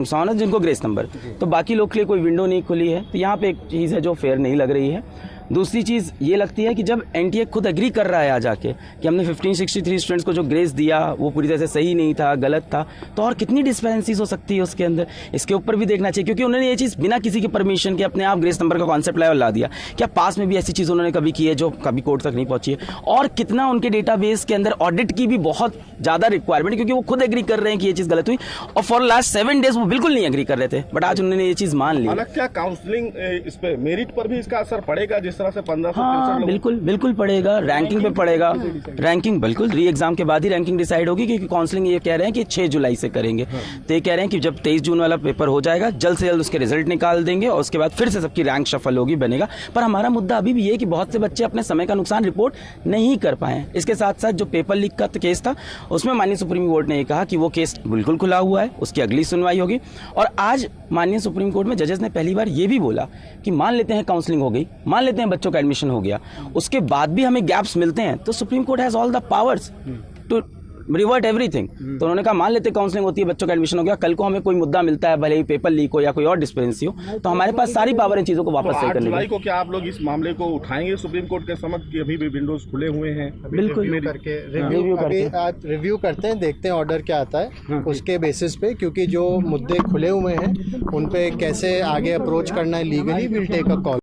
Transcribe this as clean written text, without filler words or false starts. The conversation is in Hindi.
नुकसान है जिनको ग्रेस नंबर, तो बाकी लोग के लिए कोई विंडो नहीं खुली है। तो यहाँ पे एक चीज़ है जो फेयर नहीं लग रही है। दूसरी चीज़ ये लगती है कि जब एनटीए खुद एग्री कर रहा है आ जाके कि हमने 1563 स्टूडेंट्स को जो ग्रेस दिया वो पूरी तरह से सही नहीं था, गलत था, तो और कितनी डिस्पेरेंसीज हो सकती है उसके अंदर, इसके ऊपर भी देखना चाहिए। क्योंकि उन्होंने ये चीज़ बिना किसी की परमिशन के अपने आप ग्रेस नंबर का कॉन्सेप्ट लेवल ला दिया। क्या पास में भी ऐसी चीज़ उन्होंने कभी की है जो कभी कोर्ट तक नहीं पहुंची है? और कितना उनके डेटाबेस के अंदर ऑडिट की भी बहुत ज़्यादा रिक्वायरमेंट, क्योंकि वो खुद एग्री कर रहे हैं कि ये चीज़ गलत हुई और फॉर लास्ट 7 डेज वो बिल्कुल नहीं एग्री कर रहे थे, बट आज उन्होंने ये चीज़ मान ली। हालांकि क्या काउंसलिंग इस पे मेरिट पर भी इसका असर पड़ेगा, जिस तरह से 15 बिल्कुल पड़ेगा, रैंकिंग पे पड़ेगा। रैंकिंग बिल्कुल री एग्जाम के बाद ही रैंकिंग डिसाइड होगी, क्योंकि काउंसलिंग ये कह रहे हैं कि 6 जुलाई से करेंगे। तो ये कह रहे हैं कि जब 23 जून वाला पेपर हो जाएगा जल्द से जल्द उसके रिजल्ट निकाल देंगे और उसके बाद फिर से सबकी रैंक शफल होगी, बनेगा। पर हमारा मुद्दा अभी भी ये है कि बहुत से बच्चे अपने समय का नुकसान रिपोर्ट नहीं कर पाए। इसके साथ साथ जो पेपर लीक का केस था उसमें माननीय सुप्रीम कोर्ट ने कहा कि वो केस बिल्कुल खुला हुआ है, उसकी अगली सुनवाई होगी। और आज माननीय सुप्रीम कोर्ट में जजेस ने पहली बार ये भी बोला कि मान लेते हैं काउंसलिंग हो गई, मान लेते हैं बच्चों का एडमिशन हो गया, उसके बाद भी हमें गैप्स मिलते हैं, तो Supreme Court has all the powers to revert everything. तो उन्होंने कहा मान लेते काउंसलिंग होती है, बच्चों का एडमिशन हो गया, कल को हमें कोई मुद्दा मिलता है, भले ही पेपर लीक हो या कोई और डिस्पेरेंसी हो, तो हमारे पास सारी पावर इन चीजों को वापस सही करने की। को क्या आप लोग इस मामले को उठाएंगे सुप्रीम कोर्ट के समक्ष कि अभी भी विंडोज खुले हुए हैं? बिल्कुल रिव्यू करते हैं, देखते हैं ऑर्डर क्या आता है उसके बेसिस पे, क्योंकि जो मुद्दे खुले हुए हैं उन पे कैसे आगे अप्रोच करना है legally, will take a call.